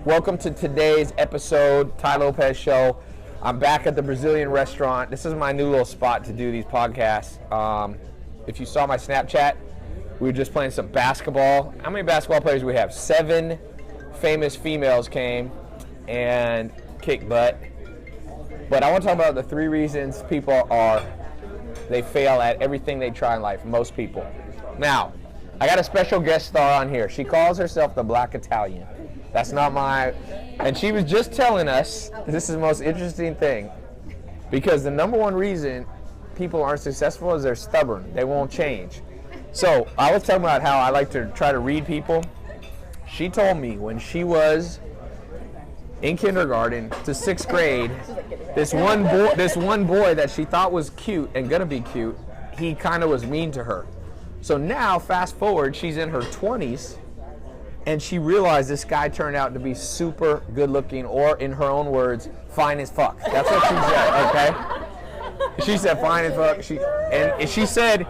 Welcome to today's episode, Tai Lopez Show. I'm back at the Brazilian restaurant. This is my new little spot to do these podcasts. If you saw my Snapchat, we were just playing some basketball. How many basketball players do we have? 7 famous females came and kicked butt. But I want to talk about the 3 reasons they fail at everything they try in life, most people. Now, I got a special guest star on here. She calls herself the Black Italian. That's not and she was just telling us, this is the most interesting thing, because the number one reason people aren't successful is they're stubborn. They won't change. So I was talking about how I like to try to read people. She told me when she was in kindergarten to 6th grade, this one boy that she thought was cute and gonna be cute, he kind of was mean to her. So now, fast forward, she's in her 20s, and she realized this guy turned out to be super good looking, or in her own words, fine as fuck. That's what she said, okay? She said fine as fuck. And she said,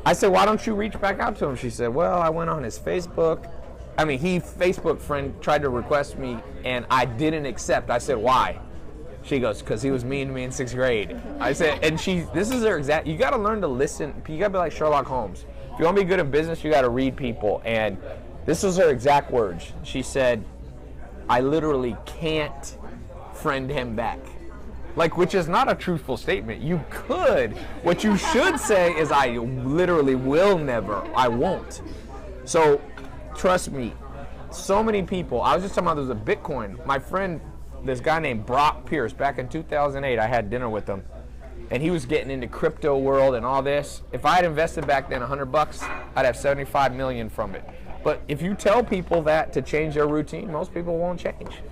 I said, why don't you reach back out to him? She said, well, I went on his Facebook. Facebook friend tried to request me, and I didn't accept. I said, why? She goes, because he was mean to me in 6th grade. I said, this is her exact, you gotta learn to listen. You gotta be like Sherlock Holmes. If you wanna be good in business, you gotta read people. And this was her exact words. She said, I literally can't friend him back. Which is not a truthful statement. You could. What you should say is, I literally will never. I won't. So, trust me, so many people, I was just talking about there's a Bitcoin. My friend, this guy named Brock Pierce, back in 2008, I had dinner with him. And he was getting into crypto world and all this. If I had invested back then $100, I'd have 75 million from it. But if you tell people that to change their routine, most people won't change.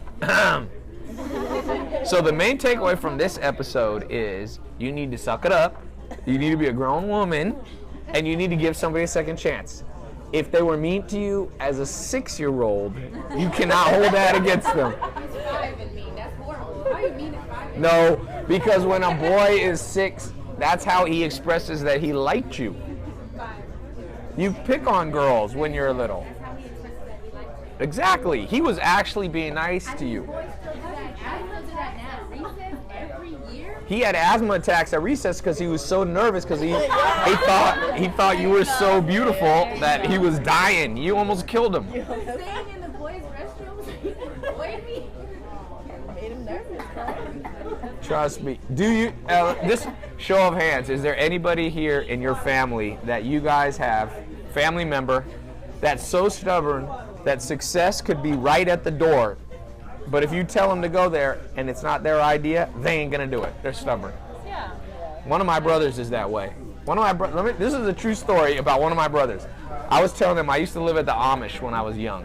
So the main takeaway from this episode is you need to suck it up, you need to be a grown woman, and you need to give somebody a second chance. If they were mean to you as a 6-year-old, you cannot hold that against them. No, because when a boy is 6, that's how he expresses that he liked you. You pick on girls when you're little. Exactly. He was actually being nice to you. He had asthma attacks at recess because he was so nervous because he thought you were so beautiful that he was dying. You almost killed him. Staying in the boys' restroom made him nervous. Trust me. Do you? This show of hands. Is there anybody here in your family that you guys have, family member, that's so stubborn that success could be right at the door, but if you tell them to go there and it's not their idea, they ain't gonna do it. They're stubborn. Yeah. One of my brothers is that way. This is a true story about one of my brothers. I was telling him I used to live at the Amish when I was young.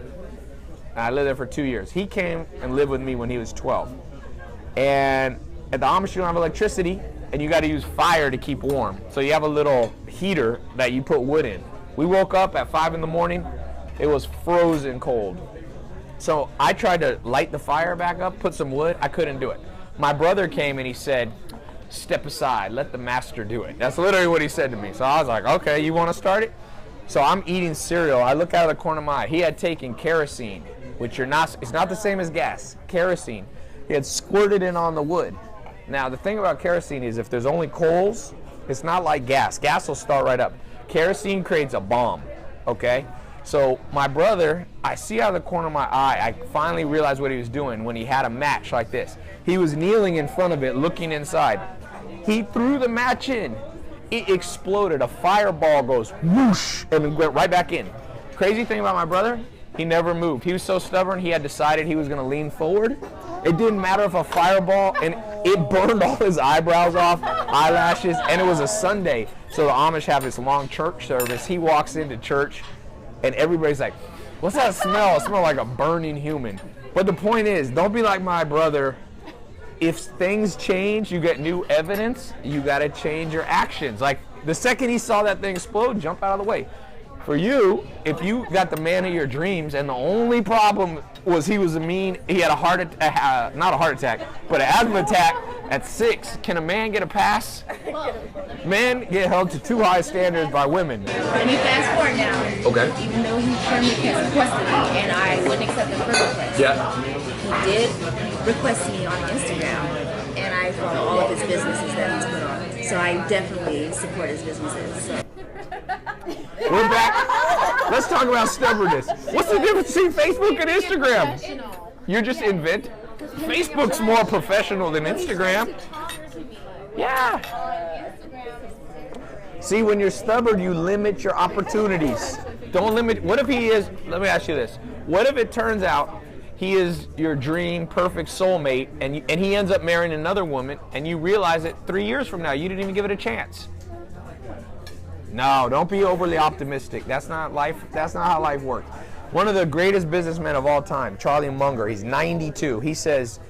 And I lived there for 2 years. He came and lived with me when he was 12. And at the Amish, you don't have electricity, and you got to use fire to keep warm. So you have a little heater that you put wood in. We woke up at 5 in the morning. It was frozen cold. So I tried to light the fire back up, put some wood. I couldn't do it. My brother came and he said, step aside, let the master do it. That's literally what he said to me. So I was like, okay, you want to start it? So I'm eating cereal. I look out of the corner of my eye. He had taken kerosene, which it's not the same as gas, kerosene. He had squirted it on the wood. Now, the thing about kerosene is if there's only coals, it's not like gas. Gas will start right up. Kerosene creates a bomb, okay? So my brother, I see out of the corner of my eye, I finally realized what he was doing when he had a match like this. He was kneeling in front of it, looking inside. He threw the match in. It exploded. A fireball goes whoosh and went right back in. Crazy thing about my brother, he never moved. He was so stubborn, he had decided he was going to lean forward. It didn't matter if a fireball, and it burned all his eyebrows off, eyelashes, and it was a Sunday. So the Amish have this long church service. He walks into church, and everybody's like, what's that smell? It smells like a burning human. But the point is, don't be like my brother. If things change, you get new evidence, you got to change your actions. Like the second he saw that thing explode, jump out of the way. For you, if you got the man of your dreams and the only problem was he was he had a not a heart attack, but an asthma attack at 6, can a man get a pass? Men get held to too high standards by women. Let me fast forward now. Okay. Even though he firmly requested me and I wouldn't accept the first place. Yeah. he did request me on Instagram, and I follow all of his businesses that he's put on. So I definitely support his businesses. So. We're back. Let's talk about stubbornness. What's the difference between Facebook and Instagram? You're just invent. Facebook's more professional than Instagram. Yeah. See, when you're stubborn, you limit your opportunities. Don't limit. What if he is, let me ask you this. What if it turns out he is your dream perfect soulmate and he ends up marrying another woman and you realize that 3 years from now you didn't even give it a chance? No, don't be overly optimistic. That's not life. That's not how life works. One of the greatest businessmen of all time, Charlie Munger, he's 92. He says,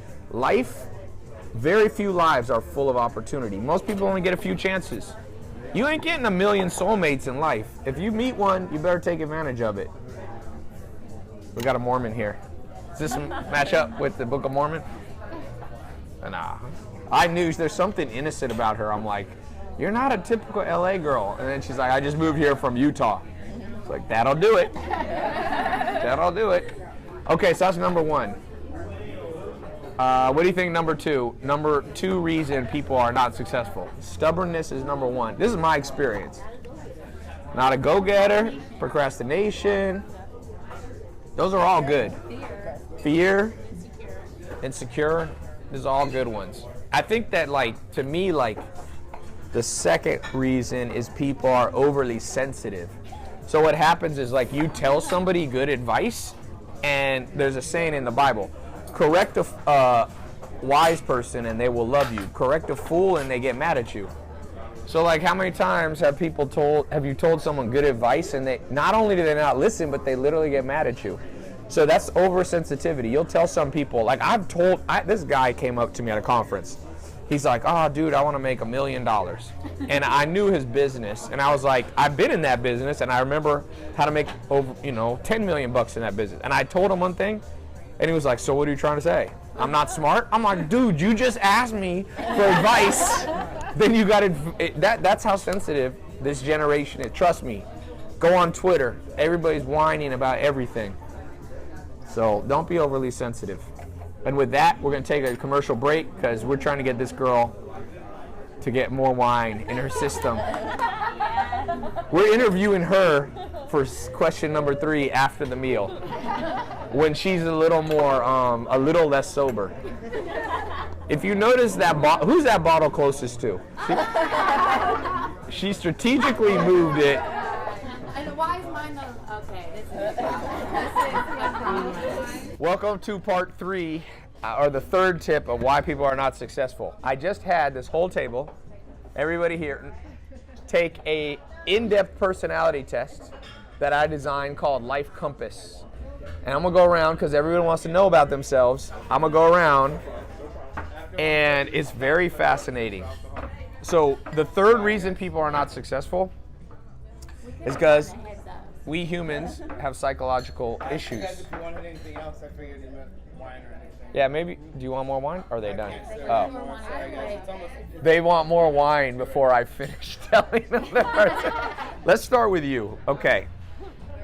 very few lives are full of opportunity. Most people only get a few chances. You ain't getting a million soulmates in life. If you meet one, you better take advantage of it. We got a Mormon here. Does this match up with the Book of Mormon? Nah. I knew there's something innocent about her. I'm like, you're not a typical LA girl. And then she's like, I just moved here from Utah. It's like, that'll do it. That'll do it. Okay, so that's number one. What do you think number two? Number two reason people are not successful. Stubbornness is number one. This is my experience. Not a go-getter, procrastination. Those are all good. Fear, insecure, these are all good ones. I think that, to me, the second reason is people are overly sensitive. So what happens is, you tell somebody good advice, and there's a saying in the Bible, correct a wise person and they will love you. Correct a fool and they get mad at you. So how many times have you told someone good advice and they, not only do they not listen, but they literally get mad at you? So that's oversensitivity. You'll tell some people, this guy came up to me at a conference. He's like, oh, dude, I want to make $1 million. And I knew his business. And I was like, I've been in that business, and I remember how to make over, $10 million bucks in that business. And I told him one thing, and he was like, so what are you trying to say? I'm not smart? I'm like, dude, you just asked me for advice. Then you got it. That's how sensitive this generation is. Trust me. Go on Twitter. Everybody's whining about everything. So don't be overly sensitive. And with that, we're going to take a commercial break because we're trying to get this girl to get more wine in her system. We're interviewing her for question number 3 after the meal, when she's a little less sober. If you notice that who's that bottle closest to? She strategically moved it. And why is mine not okay? Welcome to part 3, or the third tip of why people are not successful. I just had this whole table, everybody here, take a in-depth personality test that I designed called Life Compass. And I'm going to go around, because everyone wants to know about themselves. I'm going to go around, and it's very fascinating. So the third reason people are not successful is because we humans have psychological issues. If you wanted anything else, I figured you meant wine or anything. Yeah, maybe. Do you want more wine? Or are they done? Oh. They want more wine before I finish telling them the person. Let's start with you. Okay.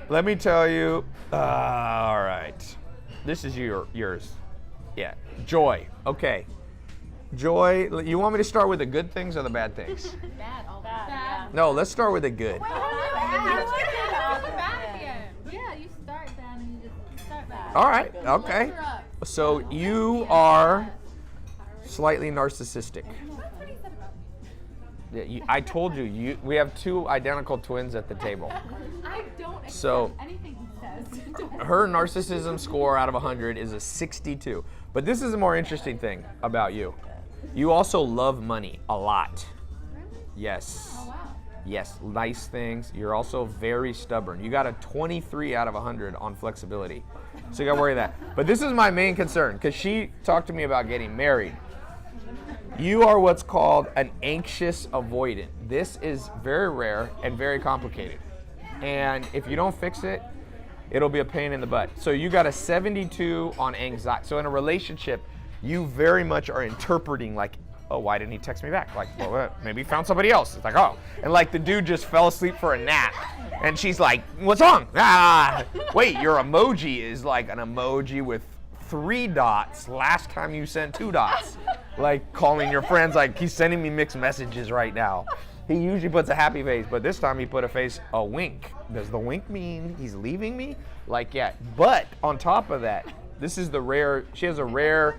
Let me tell you. All right. This is yours. Yeah. Joy. Okay. Joy. You want me to start with the good things or the bad things? Bad, all bad. No, let's start with the good. Yeah, you start bad and you just start bad. All right. Okay. So you are slightly narcissistic. Yeah, I told you, we have 2 identical twins at the table. I don't accept So anything he says. her narcissism score out of 100 is a 62. But this is the more interesting thing about you. You also love money a lot. Yes. Oh, wow. Yes, nice things. You're also very stubborn. You got a 23 out of 100 on flexibility. So you got to worry that. But this is my main concern, because she talked to me about getting married. You are what's called an anxious avoidant. This is very rare and very complicated. And if you don't fix it, it'll be a pain in the butt. So you got a 72 on anxiety. So in a relationship, you very much are interpreting oh, why didn't he text me back? Well, maybe he found somebody else. It's oh. And the dude just fell asleep for a nap. And she's like, what's wrong? Wait, your emoji is an emoji with 3 dots last time you sent 2 dots. Like calling your friends, like he's sending me mixed messages right now. He usually puts a happy face, but this time he put a wink. Does the wink mean he's leaving me? Like, yeah. But on top of that, this is she has a rare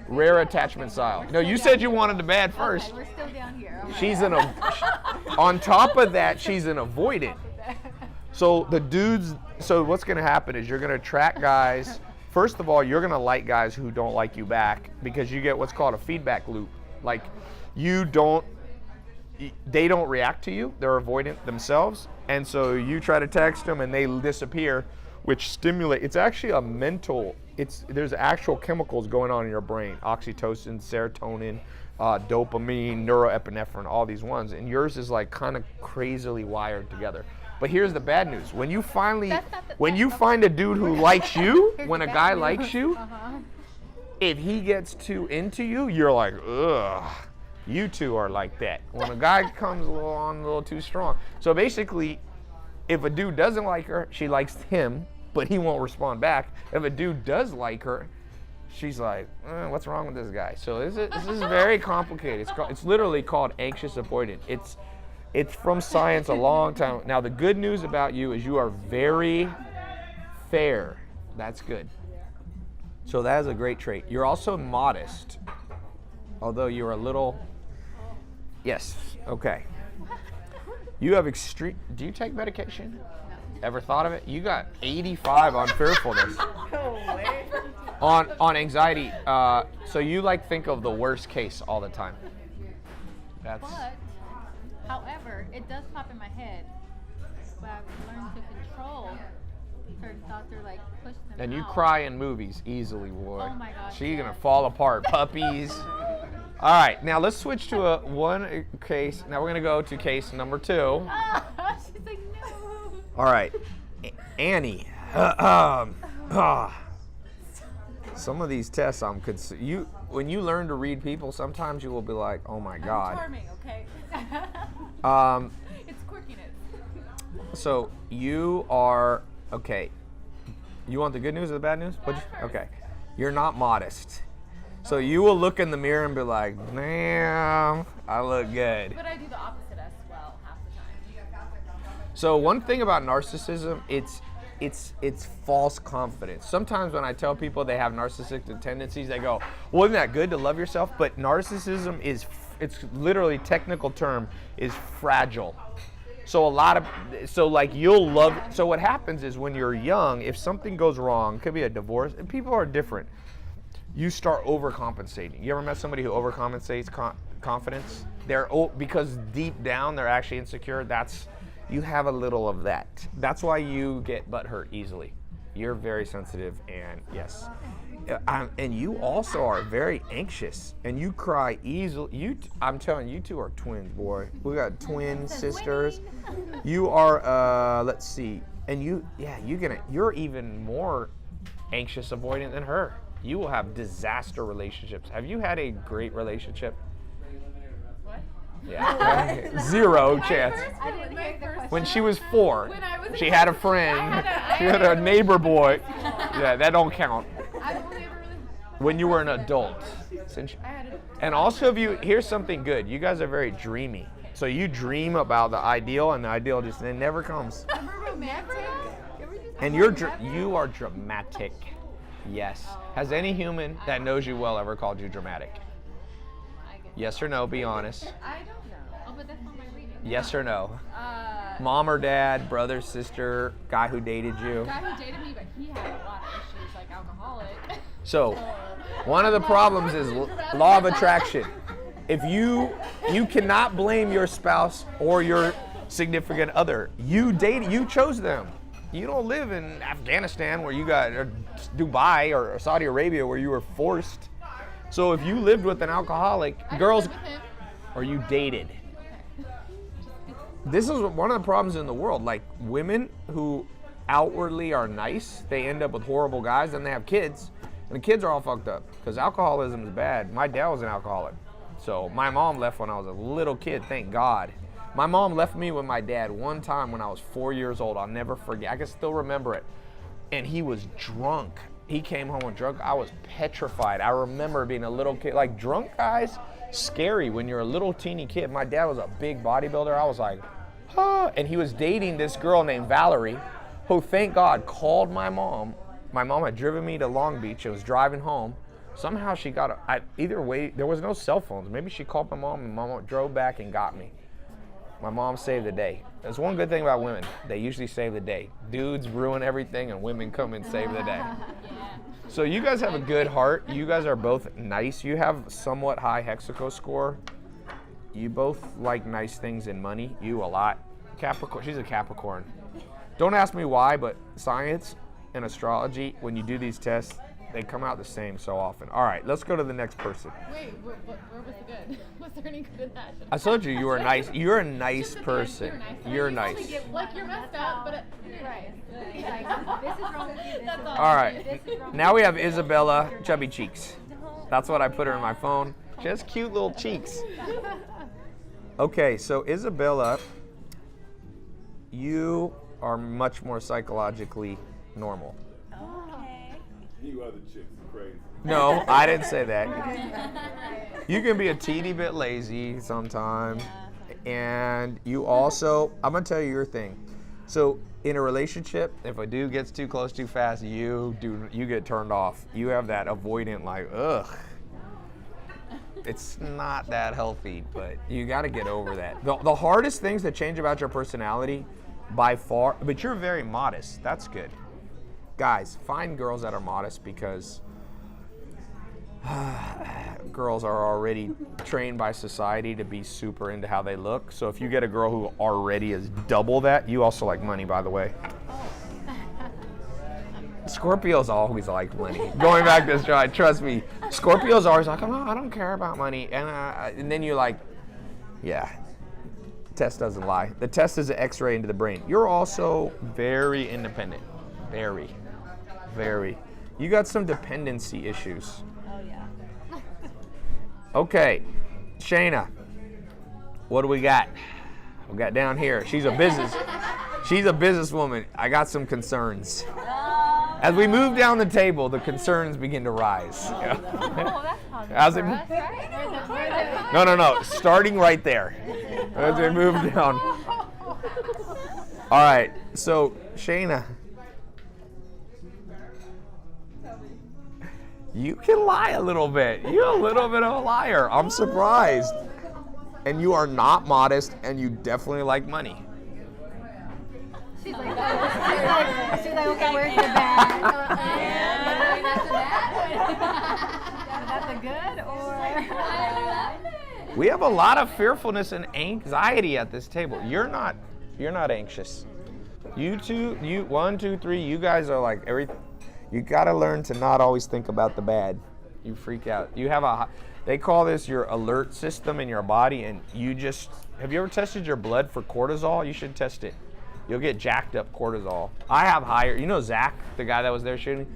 attachment style. No, you said you wanted the bad first. Okay, we're still down here. Okay. She's on top of that, she's an avoidant. So what's gonna happen is you're gonna attract guys. First of all, you're gonna like guys who don't like you back because you get what's called a feedback loop. Like they don't react to you, they're avoidant themselves, and so you try to text them and they disappear, which it's actually a mental, there's actual chemicals going on in your brain, oxytocin, serotonin, dopamine, neuroepinephrine, all these ones, and yours is like kind of crazily wired together. But here's the bad news. When you find a dude who likes you, when a guy likes you, if he gets too into you, you're like, ugh. You two are like that. When a guy comes along a little too strong. So basically, if a dude doesn't like her, she likes him, but he won't respond back. If a dude does like her, she's like, what's wrong with this guy? So this is very complicated. It's literally called anxious avoidant. It's from science a long time. Now the good news about you is you are very fair. That's good. So that is a great trait. You're also modest, although you're a little. Yes. Okay. You have extreme. Do you take medication? No. Ever thought of it? You got 85 on fearfulness. On anxiety. So you like think of the worst case all the time. But, however, it does pop in my head. But I've learned to control certain thoughts or like push them And you out. cry in movies easily, boy. Oh my gosh. She's gonna fall apart. Puppies. All right, now let's switch to one case. Now we're gonna go to case number 2. She's like, no. All right, Annie. Some of these tests when you learn to read people, sometimes you will be like, oh my God. I'm charming, okay? It's quirkiness. So you are, okay. You want the good news or the bad news? Okay. You're not modest. So you will look in the mirror and be like, damn, I look good. But I do the opposite as well half the time. So one thing about narcissism, it's false confidence. Sometimes when I tell people they have narcissistic tendencies, they go, well, isn't that good to love yourself? But narcissism it's literally technical term is fragile. So so what happens is when you're young, if something goes wrong, could be a divorce, and people are different. You start overcompensating. You ever met somebody who overcompensates confidence? Because deep down they're actually insecure. You have a little of that. That's why you get butthurt easily. You're very sensitive, and yes. And you also are very anxious, and you cry easily. I'm telling you, two are twins, boy. We got twin sisters. You are, let's see, and you're even more anxious avoidant than her. You will have disaster relationships. Have you had a great relationship? What? Yeah. 0 chance. I didn't hear the question. When she was 4, she had a friend. She had a neighbor boy. Yeah, that don't count. I've only ever really. When you were an adult. And also, here's something good. You guys are very dreamy. So you dream about the ideal, and the ideal it never comes. I'm romantic. And you are dramatic. Yes. Has any human that knows you well ever called you dramatic? Yes or no? Be honest. I don't know. Oh, but that's not my reading. Yes or no? Mom or dad, brother, sister, guy who dated you. Guy who dated me, but he had a lot of issues, like alcoholic. So, one of the problems is law of attraction. If you cannot blame your spouse or your significant other. You chose them. You don't live in Afghanistan where you got Dubai or Saudi Arabia where you were forced. So if you lived with an alcoholic, girls, or you dated. This is one of the problems in the world. Like women who outwardly are nice, they end up with horrible guys and they have kids. And the kids are all fucked up because alcoholism is bad. My dad was an alcoholic. So my mom left when I was a little kid, thank God. My mom left me with my dad one time when I was 4 years old. I'll never forget. I can still remember it. And he was drunk. he came home with drunk. I was petrified. I remember being a little kid. Like, drunk guys, scary when you're a little teeny kid. My dad was a big bodybuilder. I was like, huh. And he was dating this girl named Valerie, who, thank God, called my mom. My mom had driven me to Long Beach. I was driving home. Somehow she got either way, there was no cell phones. Maybe she called my mom, and my mom drove back and got me. My mom saved the day. There's one good thing about women. They usually save the day. Dudes ruin everything, and women come and save the day. So you guys have a good heart. You guys are both nice. You have somewhat high Hexaco score. You both like nice things and money. You a lot. Capricorn. She's a Capricorn. Don't ask me why, but science and astrology, when you do these tests, they come out the same so often. All right, let's go to the next person. Wait, where was the good? Was there any good in that? I told you were nice. You're a nice person. You're nice. Like, you're messed up, but Right. Like, this is wrong with you. This is All right, now we have Isabella, chubby cheeks. That's what I put her in my phone. Just cute little cheeks. Okay, so Isabella, you are much more psychologically normal. You other chicks are crazy. No, I didn't say that. You can be a teeny bit lazy sometimes. And you also, I'm going to tell you your thing. So in a relationship, if a dude gets too close too fast, you get turned off. You have that avoidant, like, ugh. It's not that healthy, but you got to get over that. The hardest things to change about your personality by far, but you're very modest. That's good. Guys, find girls that are modest, because girls are already trained by society to be super into how they look. So if you get a girl who already is double that, you also like money, by the way. Scorpios always like money. Going back to this, trust me, Scorpios are always like, oh, I don't care about money. And then you're like, yeah, test doesn't lie. The test is an x-ray into the brain. You're also very independent. Very. You got some dependency issues. Oh, yeah. Okay, Shayna, what do we got? We got down here. She's a businesswoman. I got some concerns. As we move down the table, the concerns begin to rise. Oh, that's positive As for it- us, right? No. Starting right there. As we move down. All right. So, Shayna, you can lie a little bit. You're a little bit of a liar. I'm surprised. And you are not modest, and you definitely like money. She's like, okay, where's the bad? And that's the bad? That's the good, or? We have a lot of fearfulness and anxiety at this table. You're not anxious. You two, 1, 2, 3, you guys are like everything. You got to learn to not always think about the bad. You freak out. You have they call this your alert system in your body, and have you ever tested your blood for cortisol? You should test it. You'll get jacked up cortisol. I have higher, Zach, the guy that was there shooting?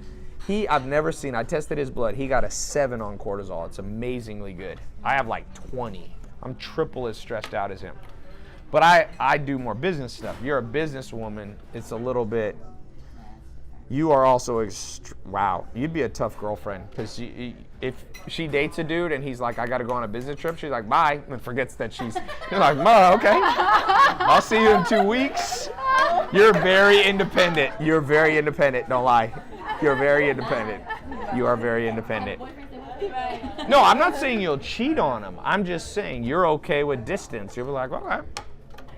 I tested his blood. He got a 7 on cortisol. It's amazingly good. I have like 20. I'm triple as stressed out as him. But I do more business stuff. You're a businesswoman. It's a little bit, you are also, wow, you'd be a tough girlfriend. Because if she dates a dude and he's like, I got to go on a business trip, she's like, bye, and forgets that you're like, okay, I'll see you in 2 weeks. You're very independent. Don't lie. You're very independent. You are very independent. No, I'm not saying you'll cheat on him. I'm just saying you're okay with distance. You're like, okay,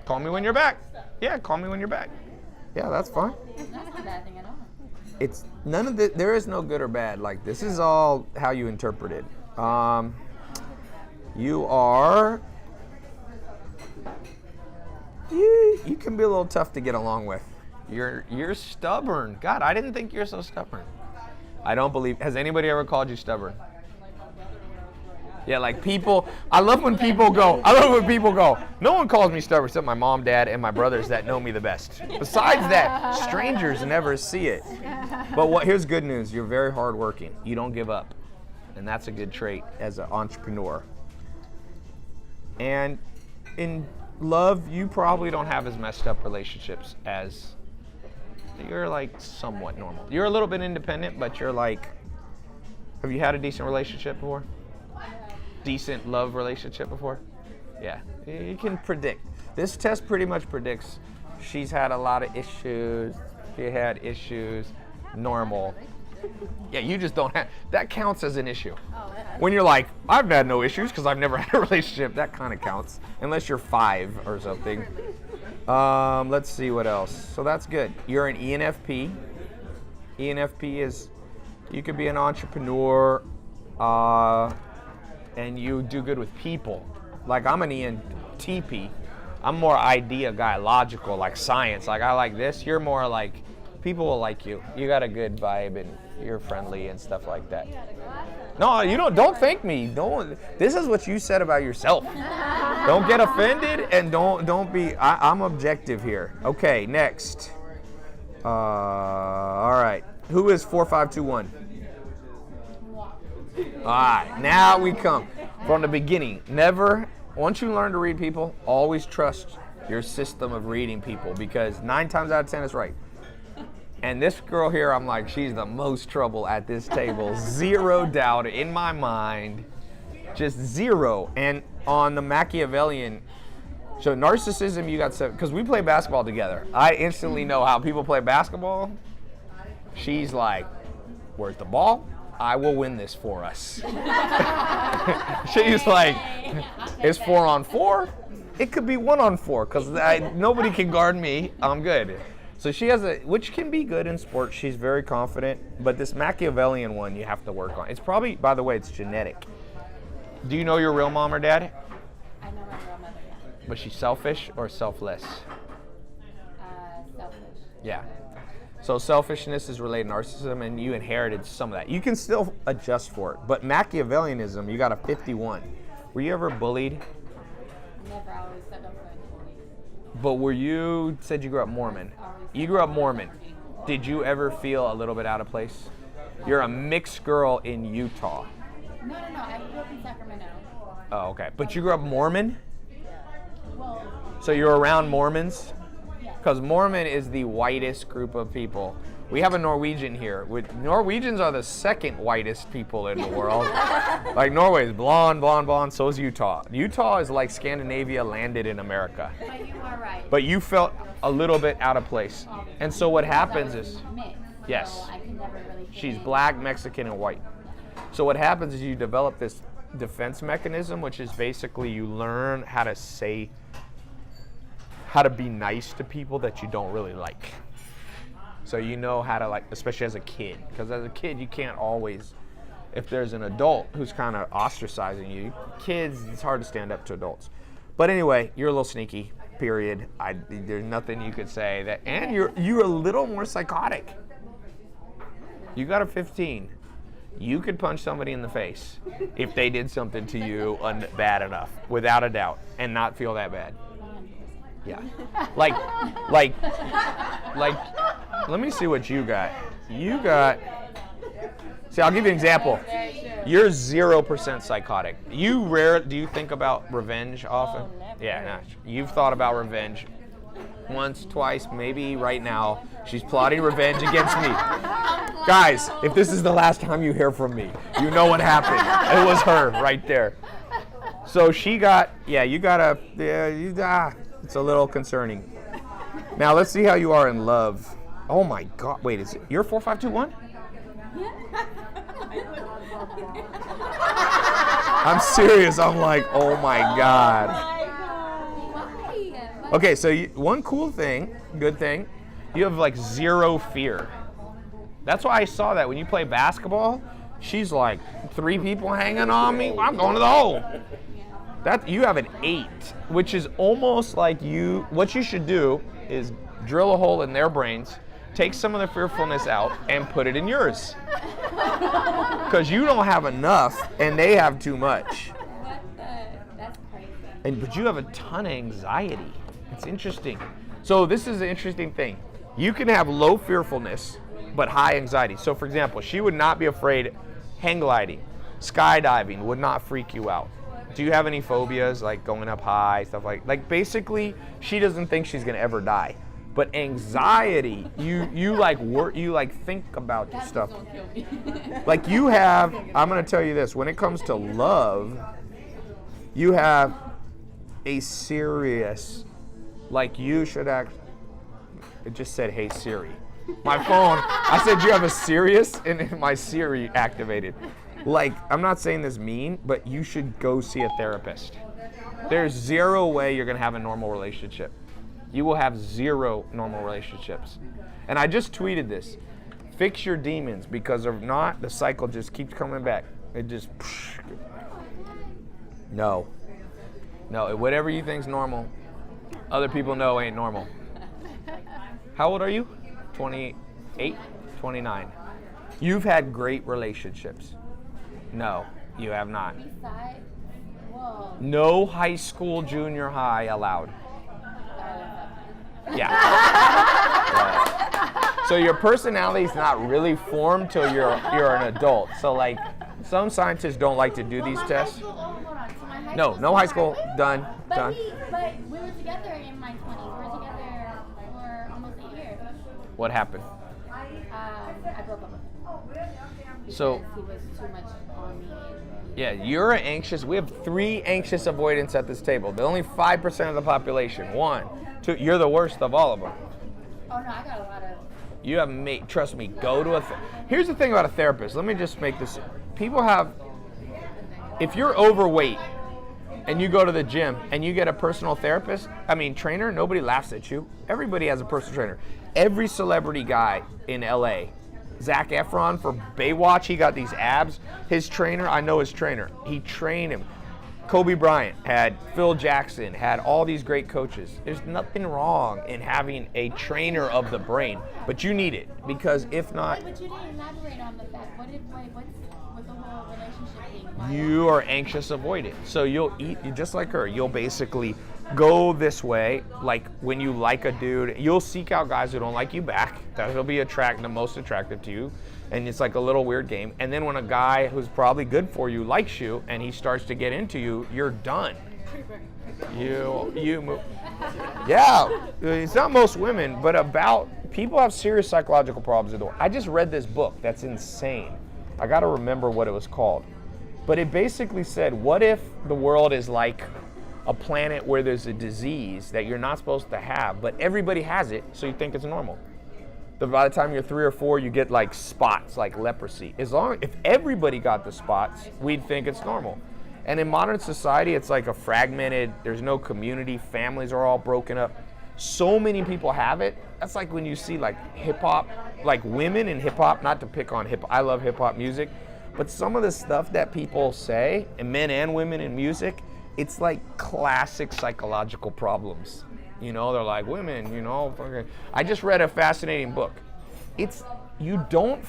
call me when you're back. Yeah, call me when you're back. Yeah, that's fine. That's the bad thing at all. It's none of there is no good or bad. Like, this is all how you interpret it. You can be a little tough to get along with. You're stubborn. God, I didn't think you're so stubborn. I don't believe. Has anybody ever called you stubborn? Yeah, like people. I love when people go. No one calls me stubborn except my mom, dad, and my brothers that know me the best. Besides that, strangers never see it. But here's good news. You're very hardworking. You don't give up, and that's a good trait as an entrepreneur. And in love, you probably don't have as messed up relationships as You're like somewhat normal. You're a little bit independent, but you're like, have you had a decent relationship before? Decent love relationship before? Yeah, you can predict. This test pretty much predicts she's had a lot of issues, she had issues, normal. Yeah, you just don't have, that counts as an issue. When you're like, I've had no issues because I've never had a relationship, that kind of counts, unless you're 5 or something. Let's see what else. So that's good. You're an ENFP. ENFP is, you could be an entrepreneur, and you do good with people. Like I'm an ENTP. I'm more idea guy, logical, like science. Like I like this. You're more like, people will like you. You got a good vibe and you're friendly and stuff like that. No, you don't thank me. Don't. This is what you said about yourself. Don't get offended and don't be. I'm objective here. Okay, next. All right. Who is 4521? All right. Now we come from the beginning. Never. Once you learn to read people, always trust your system of reading people because 9 times out of 10 it's right. And this girl here, I'm like, she's the most trouble at this table. 0 doubt in my mind. Just 0. And on the Machiavellian, so narcissism, you got 7. Because we play basketball together. I instantly know how people play basketball. She's like, where's the ball? I will win this for us. She's like, it's 4-on-4. It could be 1-on-4 because nobody can guard me. I'm good. So she has which can be good in sports. She's very confident, but this Machiavellian one you have to work on. It's probably, by the way, it's genetic. Do you know your real mom or dad? I know my real mother, yeah. Was she selfish or selfless? Selfish. Yeah. So selfishness is related to narcissism, and you inherited some of that. You can still adjust for it, but Machiavellianism, you got a 51. Were you ever bullied? Never. I always stuck up for the bullies. But were you, said you grew up Mormon. You grew up Mormon. Did you ever feel a little bit out of place? You're a mixed girl in Utah. No. I grew up in Sacramento. Oh, okay. But you grew up Mormon? Well, So you're around Mormons? yeah. Because Mormon is the whitest group of people. We have a Norwegian here. Norwegians are the second whitest people in the world. Like Norway is blonde, so is Utah. Utah is like Scandinavia landed in America. But you are right. But you felt a little bit out of place. And so what happens is, Mixed, yes, so I can never really fit she's in. black, Mexican, and white. So what happens is you develop this defense mechanism, which is basically you learn how to be nice to people that you don't really like. So you know how to, like, especially as a kid, because as a kid you can't always, if there's an adult who's kind of ostracizing you, kids, it's hard to stand up to adults. But anyway, you're a little sneaky, period. There's nothing you could say that, and you're a little more psychotic. You got a 15. You could punch somebody in the face if they did something to you bad enough, without a doubt, and not feel that bad. Yeah. Like, let me see what you got. See, I'll give you an example. You're 0% psychotic. Do you think about revenge often? Oh, never. Yeah, no. You've thought about revenge once, twice, maybe right now. She's plotting revenge against me. Guys, if this is the last time you hear from me, you know what happened. It was her right there. So she got, it's a little concerning. Now let's see how you are in love. Oh my God, wait, is it, you're 4521? I'm serious, I'm like, oh my God. Okay, so one cool thing, good thing, you have like 0 fear. That's why I saw that when you play basketball, she's like, 3 people hanging on me, I'm going to the hole. That you have an 8, which is almost like what you should do is drill a hole in their brains, take some of the fearfulness out, and put it in yours. Because you don't have enough, and they have too much. That's crazy. But you have a ton of anxiety. It's interesting. So this is an interesting thing. You can have low fearfulness, but high anxiety. So for example, she would not be afraid hang gliding, skydiving would not freak you out. Do you have any phobias, like going up high, stuff like basically, she doesn't think she's gonna ever die. But anxiety, you like work, you like think about That stuff. just don't kill me. Like you have, I'm gonna tell you this, when it comes to love, you have a serious, like you should act, it just said, hey Siri. My phone, I said you have a serious, and my Siri activated. Like, I'm not saying this mean, but you should go see a therapist. There's zero way you're gonna have a normal relationship. You will have zero normal relationships. And I just tweeted this. Fix your demons, because if not, the cycle just keeps coming back. It just, no. No, whatever you think's normal, other people know ain't normal. How old are you? 28? 29. You've had great relationships. No, you have not. Besides, whoa. No high school, junior high allowed. Yeah. So your personality's not really formed till you're an adult. So like, some scientists don't like to do these tests. No high school, done. But we were together in my 20s. We were together for almost 8 years. What happened? I broke up with him. So, Because he was too much on me. yeah, you're anxious. We have 3 anxious avoidants at this table. They're only 5% of the population. 1, 2, you're the worst of all of them. Oh no, I got a lot of. You have trust me, go to here's the thing about a therapist. Let me just make this. People have, if you're overweight and you go to the gym and you get a personal therapist, trainer, nobody laughs at you. Everybody has a personal trainer. Every celebrity guy in LA, Zac Efron for Baywatch, he got these abs. His trainer, I know his trainer. He trained him. Kobe Bryant had, Phil Jackson had all these great coaches. There's nothing wrong in having a trainer of the brain, but you need it, because if not, But you didn't elaborate on the fact. What's with the whole relationship thing? you are anxious avoidant. So you'll eat, just like her, you'll basically go this way. Like when you like a dude, you'll seek out guys who don't like you back. That'll be the most attractive to you. And it's like a little weird game. And then when a guy who's probably good for you likes you and he starts to get into you, you're done. You move. Yeah, it's not most women, but people have serious psychological problems. I just read this book that's insane. I got to remember what it was called. But it basically said, what if the world is like a planet where there's a disease that you're not supposed to have, but everybody has it, so you think it's normal. By the time you're 3 or 4, you get like spots, like leprosy. If everybody got the spots, we'd think it's normal. And in modern society, it's like a fragmented, there's no community, families are all broken up. So many people have it. That's like when you see like hip hop, like women in hip hop, not to pick on hip hop, I love hip hop music, but some of the stuff that people say, and men and women in music, it's like classic psychological problems. You know, they're like, women, I just read a fascinating book. You don't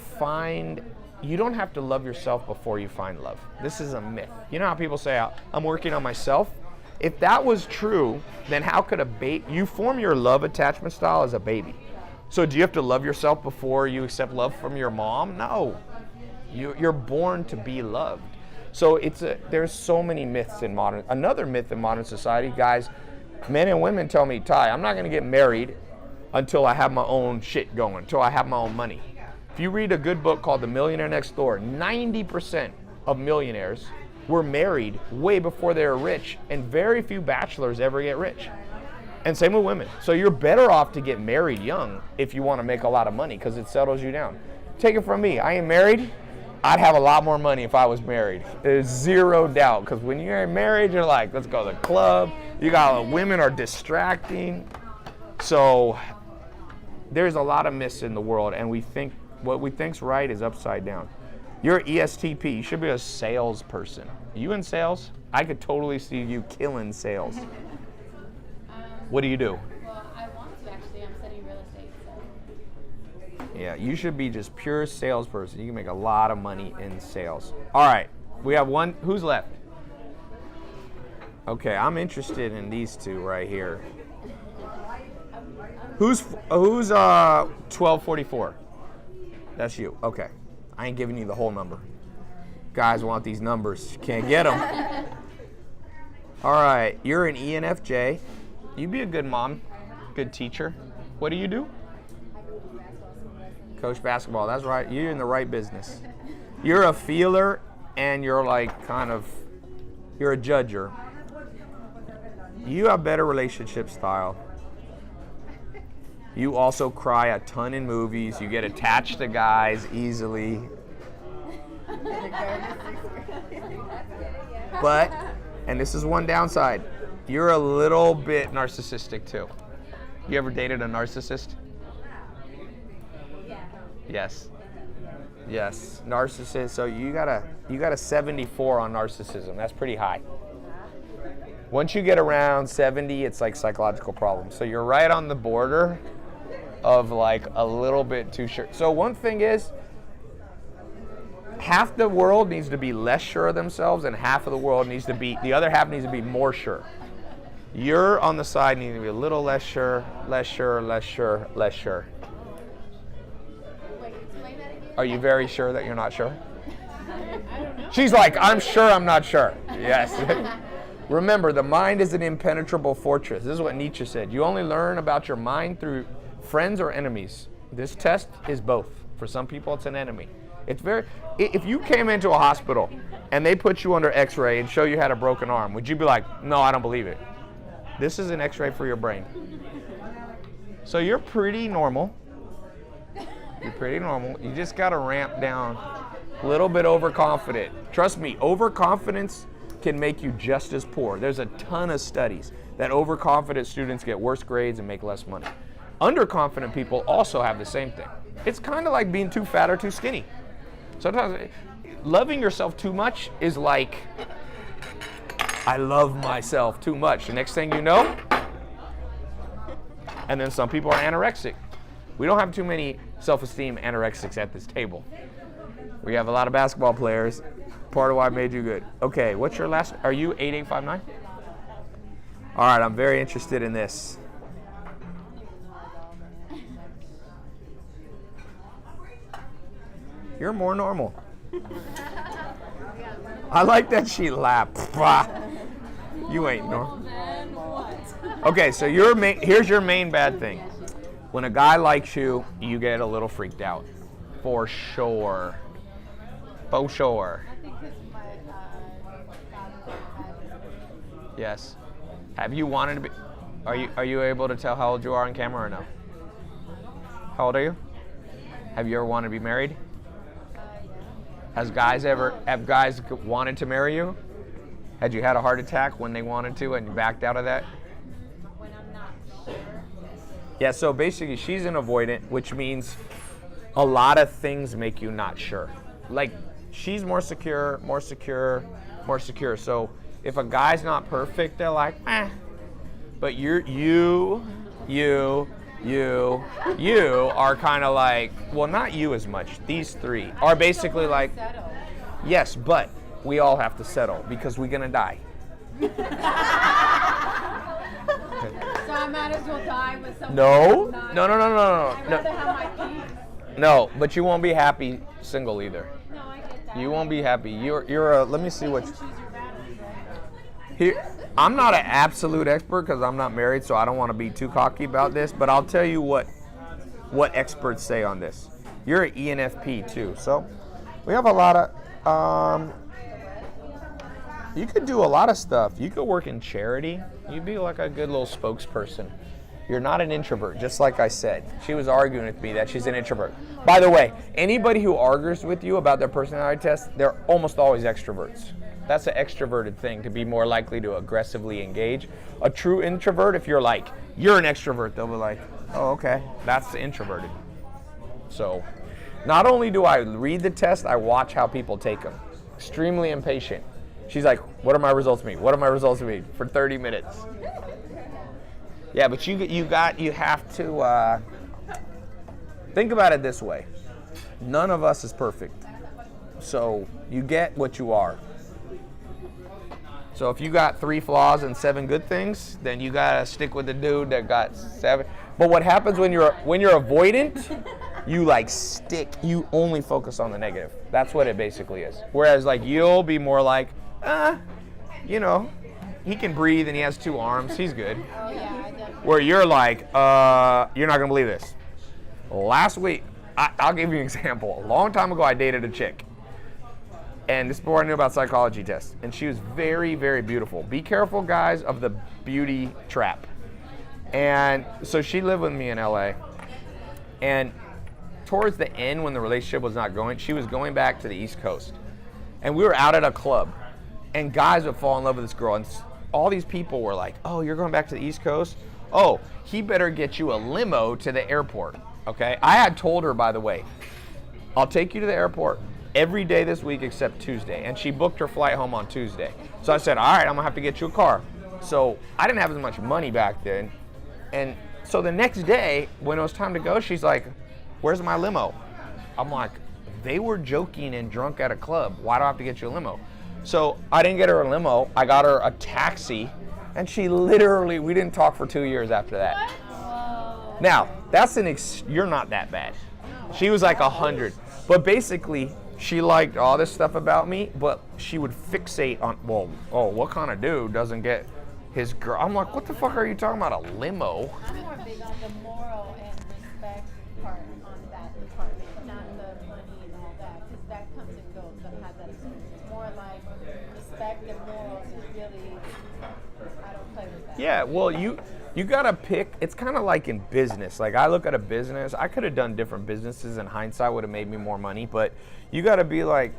have to love yourself before you find love. This is a myth. You know how people say, I'm working on myself? If that was true, then how could you form your love attachment style as a baby? So do you have to love yourself before you accept love from your mom? No. You're born to be loved. So there's so many myths another myth in modern society, guys. Men and women tell me, Tai, I'm not going to get married until I have my own shit going, until I have my own money. If you read a good book called The Millionaire Next Door, 90% of millionaires were married way before they were rich, and very few bachelors ever get rich. And same with women. So you're better off to get married young if you want to make a lot of money, because it settles you down. Take it from me, I ain't married. I'd have a lot more money if I was married. There's zero doubt, because when you're married, you're like, let's go to the club. Women are distracting. So there's a lot of myths in the world, and what we think's right is upside down. You're an ESTP. You should be a salesperson. Are you in sales? I could totally see you killing sales. What do you do? Well, I want to actually. I'm studying real estate. So. Yeah, you should be just pure salesperson. You can make a lot of money in sales. All right, we have one. Who's left? Okay, I'm interested in these two right here. Who's 1244? That's you. Okay, I ain't giving you the whole number. Guys want these numbers, can't get them. All right, you're an ENFJ. You'd be a good mom, good teacher. What do you do? Coach basketball. That's right. You're in the right business. You're a feeler, and you're like you're a judger. You have better relationship style. You also cry a ton in movies. You get attached to guys easily. But, and this is one downside, you're a little bit narcissistic too. You ever dated a narcissist? Yes. Yes, narcissist. So you got a 74 on narcissism. That's pretty high. Once you get around 70, it's like psychological problems. So you're right on the border of like a little bit too sure. So one thing is, half the world needs to be less sure of themselves, and half of the world needs to be, the other half needs to be more sure. You're on the side needing to be a little less sure, less sure, less sure, less sure. Wait, explain that again. Are you very sure that you're not sure? She's like, I'm sure I'm not sure. Yes. Remember, the mind is an impenetrable fortress. This is what Nietzsche said. You only learn about your mind through friends or enemies. This test is both. For some people, it's an enemy. If you came into a hospital and they put you under x-ray and show you had a broken arm, would you be like, no, I don't believe it? This is an x-ray for your brain. So you're pretty normal. You're pretty normal. You just got to ramp down. A little bit overconfident. Trust me, overconfidence can make you just as poor. There's a ton of studies that overconfident students get worse grades and make less money. Underconfident people also have the same thing. It's kind of like being too fat or too skinny. Sometimes loving yourself too much is like, I love myself too much. The next thing you know, and then some people are anorexic. We don't have too many self-esteem anorexics at this table. We have a lot of basketball players. Part of why I made you good. Okay, what's your last, are you 8859? All right, I'm very interested in this. You're more normal. I like that she laughed. You ain't normal. Okay, so here's your main bad thing. When a guy likes you, you get a little freaked out. For sure. For sure. Yes. Have you wanted to be, are you able to tell how old you are on camera or no? How old are you? Have you ever wanted to be married? Have guys wanted to marry you? Had you had a heart attack when they wanted to and you backed out of that? When I'm not sure. Yeah, so basically she's an avoidant, which means a lot of things make you not sure. Like she's more secure, more secure, more secure. So if a guy's not perfect, they're like, eh. But you are kind of like, well, not you as much. These three are basically like, yes, but we all have to settle because we're gonna die. So I might as well die with someone. No. I'd rather have my peace. No, but you won't be happy single either. No, I get that. You won't be happy. You're a, let me see what. Choose your battles, right? Here, I'm not an absolute expert because I'm not married, so I don't want to be too cocky about this, but I'll tell you what experts say on this. You're an ENFP too, so we have a lot of, you could do a lot of stuff. You could work in charity. You'd be like a good little spokesperson. You're not an introvert, just like I said. She was arguing with me that she's an introvert. By the way, anybody who argues with you about their personality test, they're almost always extroverts. That's an extroverted thing, to be more likely to aggressively engage. A true introvert, if you're like, you're an extrovert, they'll be like, oh, okay, that's introverted. So, not only do I read the test, I watch how people take them. Extremely impatient. She's like, what do my results mean? What do my results mean? For 30 minutes. Yeah, but you have to think about it this way. None of us is perfect. So, you get what you are. So if you got 3 flaws and 7 good things, then you gotta stick with the dude that got 7. But what happens when you're avoidant, you only focus on the negative. That's what it basically is. Whereas like you'll be more like, he can breathe and he has 2 arms, he's good. Oh yeah, I definitely. where you're like, you're not gonna believe this. Last week, I'll give you an example. A long time ago, I dated a chick. And this is before I knew about psychology tests. And she was very, very beautiful. Be careful, guys, of the beauty trap. And so she lived with me in LA. And towards the end, when the relationship was not going, she was going back to the East Coast. And we were out at a club. And guys would fall in love with this girl. And all these people were like, oh, you're going back to the East Coast? Oh, he better get you a limo to the airport. Okay? I had told her, by the way, I'll take you to the airport every day this week except Tuesday. And she booked her flight home on Tuesday. So I said, all right, I'm going to have to get you a car. So I didn't have as much money back then. And so the next day, when it was time to go, she's like, where's my limo? I'm like, they were joking and drunk at a club. Why do I have to get you a limo? So I didn't get her a limo. I got her a taxi. And she literally, we didn't talk for 2 years after that. Whoa. Now, that's you're not that bad. She was like 100. But basically, she liked all this stuff about me, but she would fixate on, well, oh, what kind of dude doesn't get his girl? I'm like, what the fuck are you talking about, a limo? I'm more big on the moral and respect part on that department, not the money and all that, because that comes and goes. I've had that experience. It's more like respect and morals is really, I don't play with that. Yeah, well, you gotta pick. It's kind of like in business. Like, I look at a business, I could have done different businesses, and hindsight would have made me more money, but you gotta be like,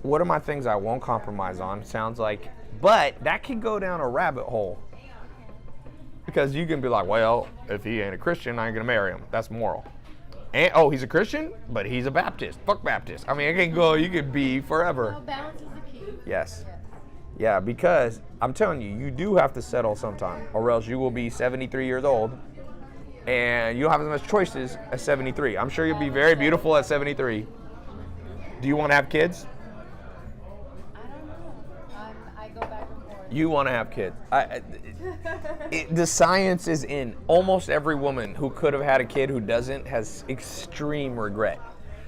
what are my things I won't compromise on? Sounds like, but that can go down a rabbit hole. Because you can be like, well, if he ain't a Christian, I ain't gonna marry him. That's moral. And, oh, he's a Christian, but he's a Baptist. Fuck Baptist. I mean, it can go, you could be forever. No, balance is the key. Yes. Yeah, because I'm telling you, you do have to settle sometime, or else you will be 73 years old, and you don't have as much choices at 73. I'm sure you'll be very beautiful at 73. Do you want to have kids? I don't know. I go back and forth. You want to have kids. The science is in. Almost every woman who could have had a kid who doesn't has extreme regret.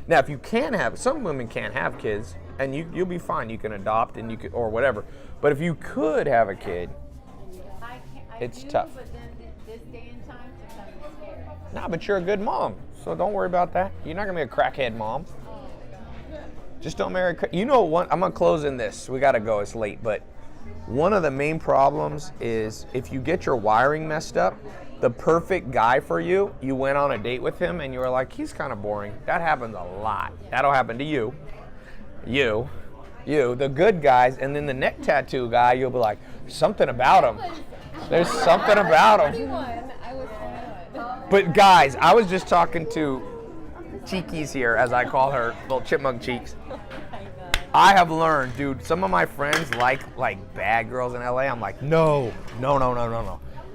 Now, if you can have, some women can't have kids, and you'll be fine. You can adopt and you could, or whatever. But if you could have a kid, it's tough. But then this day and time, sometimes it's scary. Nah, but you're a good mom, so don't worry about that. You're not gonna be a crackhead mom. Just don't marry. You know what? I'm gonna close in this. We gotta go. It's late, but one of the main problems is if you get your wiring messed up, the perfect guy for you, you went on a date with him and you were like, he's kind of boring. That happens a lot. That'll happen to you. You, the good guys, and then the neck tattoo guy, you'll be like, something about him. There's something about him. I was 21. But guys, I was just talking to Cheekies here, as I call her, little chipmunk cheeks. I have learned, dude, some of my friends like bad girls in LA. I'm like, no.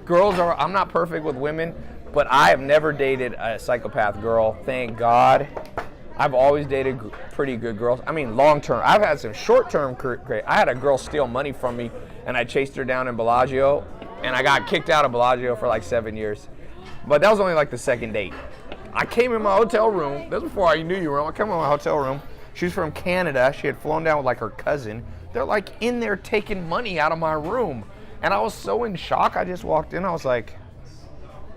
Girls are, I'm not perfect with women, but I have never dated a psychopath girl, thank God. I've always dated pretty good girls. I mean, long term. I've had some short term. I had a girl steal money from me, and I chased her down in Bellagio, and I got kicked out of Bellagio for like 7 years. But that was only like the second date. I came in my hotel room. This was before I knew you were. I came in my hotel room. She was from Canada. She had flown down with like her cousin. They're like in there taking money out of my room, and I was so in shock. I just walked in. I was like,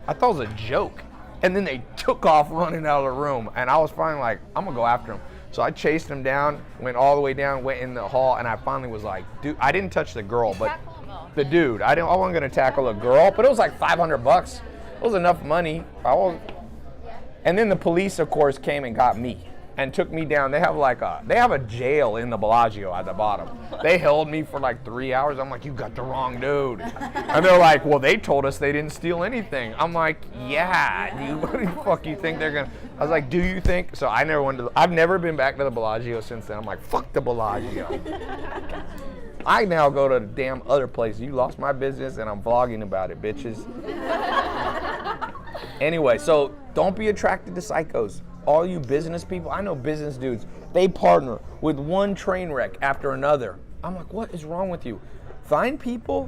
I thought it was a joke. And then they took off running out of the room. And I was finally like, I'm going to go after him. So I chased him down, went all the way down, went in the hall, and I finally was like, dude, I didn't touch the girl, but the dude. I wasn't going to tackle a girl, but it was like $500. It was enough money. And then the police, of course, came and got me and took me down. They have a jail in the Bellagio at the bottom. They held me for like 3 hours. I'm like, you got the wrong dude. And they're like, well, they told us they didn't steal anything. I'm like, yeah, dude, what the fuck you think they're gonna? I was like, do you think? So I've never been back to the Bellagio since then. I'm like, fuck the Bellagio. I now go to the damn other place. You lost my business and I'm vlogging about it, bitches. Anyway, so don't be attracted to psychos. All you business people, I know business dudes, they partner with one train wreck after another. I'm like, what is wrong with you? Find people,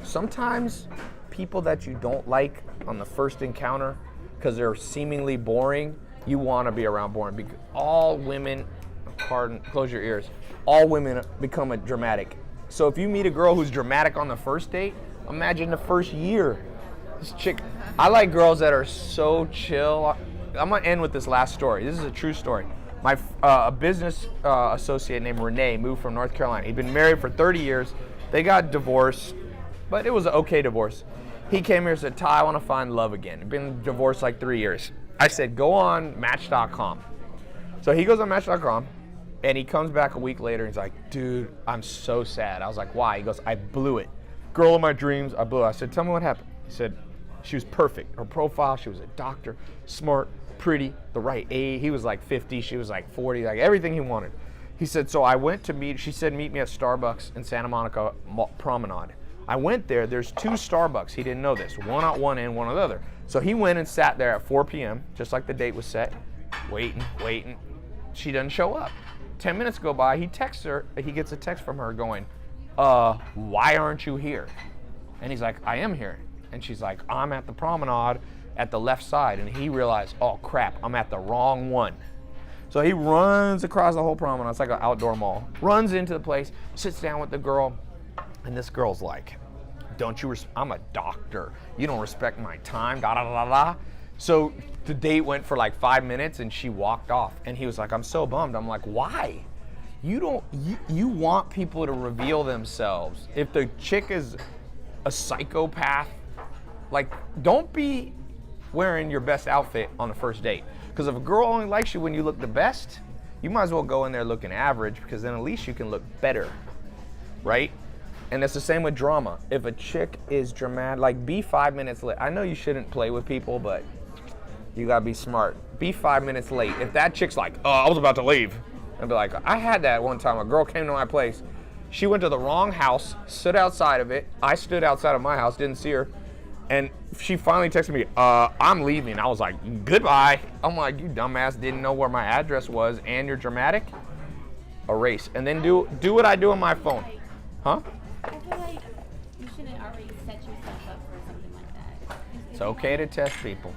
sometimes people that you don't like on the first encounter because they're seemingly boring, you want to be around boring. Because all women, close your ears, all women become dramatic. So if you meet a girl who's dramatic on the first date, imagine the first year. This chick, I like girls that are so chill. I'm gonna end with this last story. This is a true story. My a business associate named Renee moved from North Carolina. He'd been married for 30 years. They got divorced, but it was an okay divorce. He came here and said, "Tai, I want to find love again. I've been divorced like 3 years." I said, "Go on Match.com." So he goes on Match.com, and he comes back a week later, and he's like, "Dude, I'm so sad." I was like, "Why?" He goes, "I blew it. Girl of my dreams, I blew it." I said, "Tell me what happened." He said, "She was perfect. Her profile, she was a doctor, smart, pretty, the right age." He was like 50, she was like 40, like everything he wanted. He said, "So I went to she said, meet me at Starbucks in Santa Monica Promenade." I went there, there's 2 Starbucks. He didn't know this, one at one end, one at the other. So he went and sat there at 4 p.m., just like the date was set, waiting. She doesn't show up. 10 minutes go by, he texts her, he gets a text from her going, "Why aren't you here?" And he's like, "I am here." And she's like, "I'm at the promenade at the left side." And he realized, "Oh crap, I'm at the wrong one." So he runs across the whole promenade, it's like an outdoor mall, runs into the place, sits down with the girl, and this girl's like, I'm a doctor. You don't respect my time, da da da da. So the date went for like 5 minutes and she walked off. And he was like, "I'm so bummed." I'm like, "Why? You want people to reveal themselves. If the chick is a psychopath, like, don't be wearing your best outfit on the first date. Because if a girl only likes you when you look the best, you might as well go in there looking average, because then at least you can look better, right? And it's the same with drama. If a chick is dramatic, like, be 5 minutes late. I know you shouldn't play with people, but you gotta be smart. Be 5 minutes late. If that chick's like, "Oh, I was about to leave," I'd be like, I had that one time. A girl came to my place. She went to the wrong house, stood outside of it. I stood outside of my house, didn't see her. And she finally texted me, "I'm leaving." I was like, "Goodbye." I'm like, "You dumbass, didn't know where my address was, and you're dramatic?" Erase. And then do what I do on my phone. Huh? I feel like you shouldn't already set yourself up for something like that. It's okay to test people.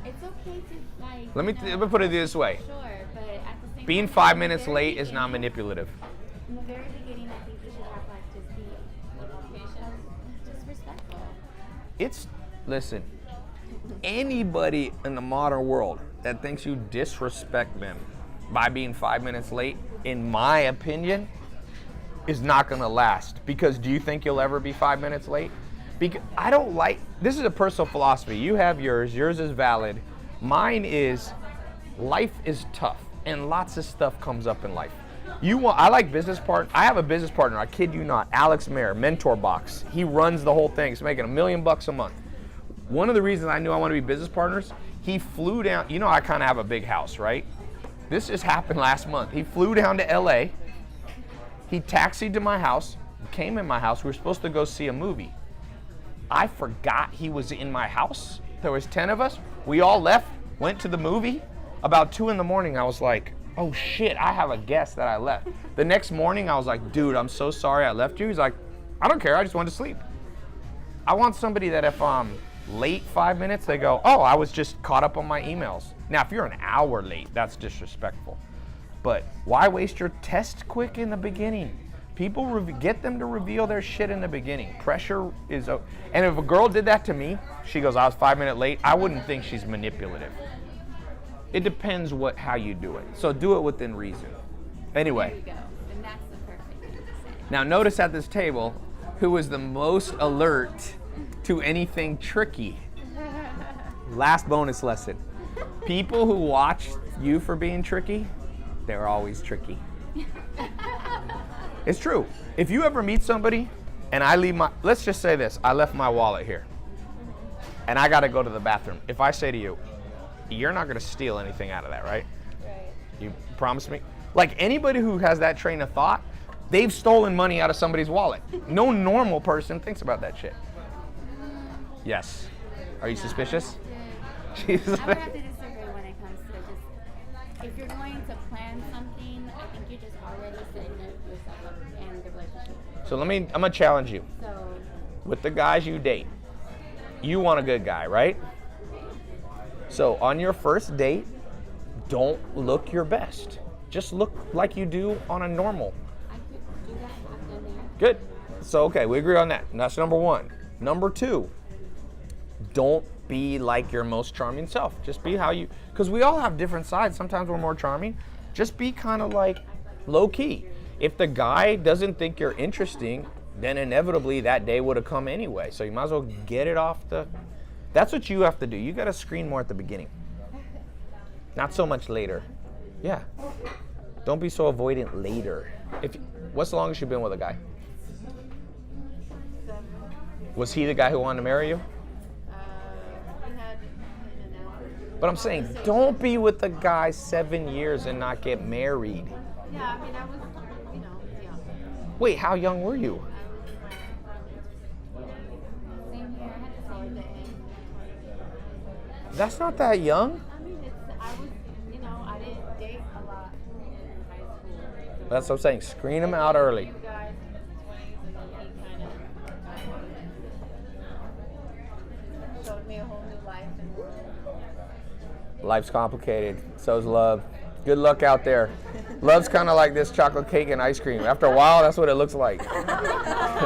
It's okay to, like, Let me put it this way. Sure, but at the same Being time, 5 in the minutes very late is beginning- not manipulative. In the very beginning, I think you should have, like, just respectful. Listen, anybody in the modern world that thinks you disrespect them by being 5 minutes late, in my opinion, is not gonna last. Because do you think you'll ever be 5 minutes late? Because I don't like, this is a personal philosophy. You have yours is valid. Mine is, life is tough and lots of stuff comes up in life. I like business partner. I have a business partner, I kid you not, Alex Mayer, Mentor Box. He runs the whole thing. He's making $1 million a month. One of the reasons I knew I want to be business partners, he flew down, you know I kind of have a big house, right? This just happened last month. He flew down to LA. He taxied to my house, came in my house. We were supposed to go see a movie. I forgot he was in my house. There was 10 of us. We all left, went to the movie. About 2 in the morning, I was like, "Oh shit, I have a guest that I left." The next morning, I was like, "Dude, I'm so sorry I left you." He's like, "I don't care, I just wanted to sleep." I want somebody that if I'm late 5 minutes, they go, "Oh, I was just caught up on my emails." Now, if you're an hour late, that's disrespectful. But why waste your test quick in the beginning? People, get them to reveal their shit in the beginning. Pressure is, and if a girl did that to me, she goes, "I was 5 minutes late," I wouldn't think she's manipulative. It depends how you do it. So do it within reason. Anyway. There you go. And that's the perfect thing to say. Now notice at this table, who is the most alert to anything tricky? Last bonus lesson. People who watch you for being tricky, they're always tricky. It's true. If you ever meet somebody and I leave let's just say this, I left my wallet here and I gotta go to the bathroom. If I say to you, "You're not gonna steal anything out of that, right? Right. You promise me?" Like, anybody who has that train of thought, they've stolen money out of somebody's wallet. No normal person thinks about that shit. Yes. Are you suspicious? Jesus. I would have to disagree when it comes to just, if you're going to plan something, I think you're just already setting yourself up and the relationship. So I'm gonna challenge you. So, With the guys you date, you want a good guy, right? So on your first date, don't look your best. Just look like you do on a normal. I could do that. I've done that. Good. So, okay, we agree on that. And that's number 1. Number 2, don't be like your most charming self. Just be how you, because we all have different sides. Sometimes we're more charming. Just be kind of like low key. If the guy doesn't think you're interesting, then inevitably that day would have come anyway. So you might as well get it off the, that's what you have to do. You got to screen more at the beginning. Not so much later. Yeah. Don't be so avoidant later. What's the longest you've been with a guy? 7. Was he the guy who wanted to marry you? We had in and out. But I'm saying, don't be with the guy 7 years and not get married. Yeah, I mean, I was, young. Wait, how young were you? Same here. I had the same thing. That's not that young. I mean, I was, I didn't date a lot in high school. That's what I'm saying. Screen them out early. You guys in his 20s, and then he kind of showed me a whole new life and world. Life's complicated. So's love. Good luck out there. Love's kind of like this chocolate cake and ice cream. After a while, that's what it looks like.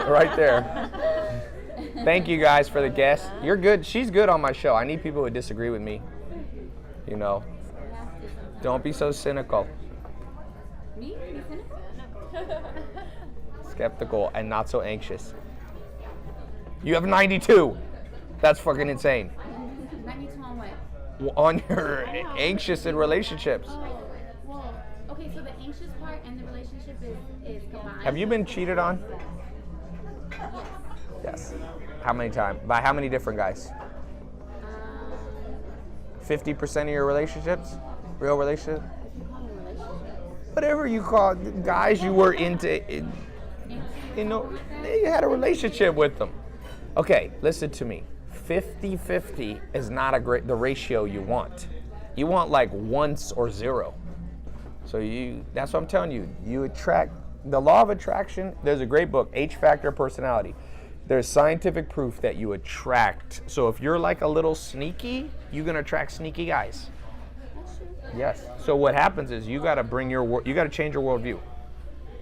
Right there. Thank you guys for the guests. You're good. She's good on my show. I need people who disagree with me. Don't be so cynical. Me? Be cynical? Skeptical and not so anxious. You have 92. That's fucking insane. 92 on what? On your anxious in relationships. Oh, well, okay, so the anxious part and the relationship is combined. Have you been cheated on? Yes. How many times? By how many different guys? 50% of your relationships? Real relationships? Whatever you call guys you were into, you had a relationship with them. Okay, listen to me. 50-50 is not the ratio you want. You want like once or zero. So that's what I'm telling you. You attract, the law of attraction, there's a great book, H Factor Personality. There's scientific proof that you attract. So if you're like a little sneaky, you're gonna attract sneaky guys. Yes. So what happens is you gotta change your worldview. You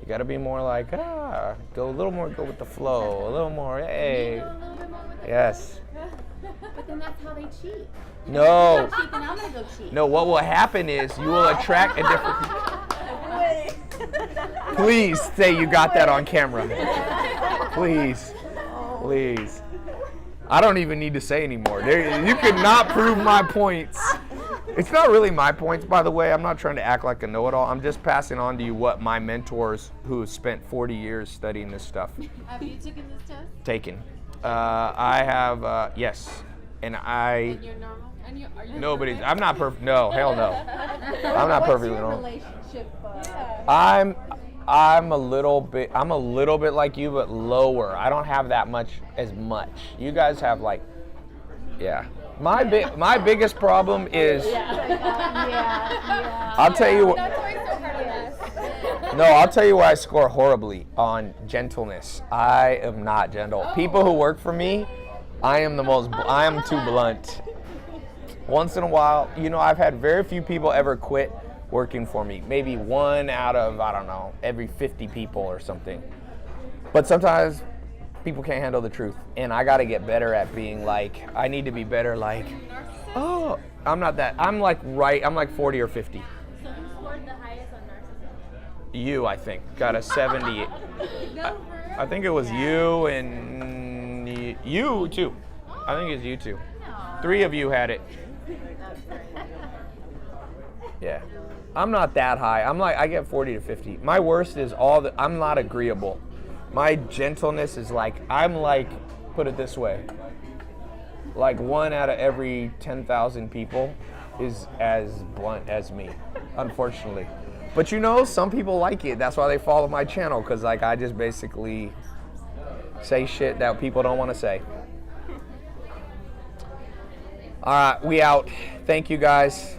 gotta be more like, go a little more, go with the flow, a little more, hey. Yes. But then that's how they cheat. No. Cheat, then I'm gonna go cheat. No, what will happen is you will attract a different. Please say you got that on camera. Please. Please. I don't even need to say anymore. You could not prove my points. It's not really my points, by the way. I'm not trying to act like a know-it-all. I'm just passing on to you what my mentors who spent 40 years studying this stuff. Have you taken this test? Taken. I have, yes. And And you're normal? Are you nobody's, I'm not perfect. No, hell no. I'm not perfectly normal. What's your relationship? I'm a little bit like you, but lower. I don't have that much as much. You guys have like, yeah. My biggest problem is. I'll tell you. No, I'll tell you why I score horribly on gentleness. I am not gentle. People who work for me, I am too blunt. Once in a while, I've had very few people ever quit working for me. Maybe one out of, I don't know, every 50 people or something. But sometimes people can't handle the truth. And I got to get better at being like, I need to be better like, oh, I'm not that. I'm like 40 or 50. So who scored the highest on narcissism? You, I think, got a 70. I think it was you and you too. I think it's you two. 3 of you had it. Yeah. I'm not that high. I get 40 to 50. My worst is I'm not agreeable. My gentleness is put it this way. Like 1 out of every 10,000 people is as blunt as me, unfortunately. But some people like it. That's why they follow my channel, because I just basically say shit that people don't want to say. All right, we out. Thank you guys.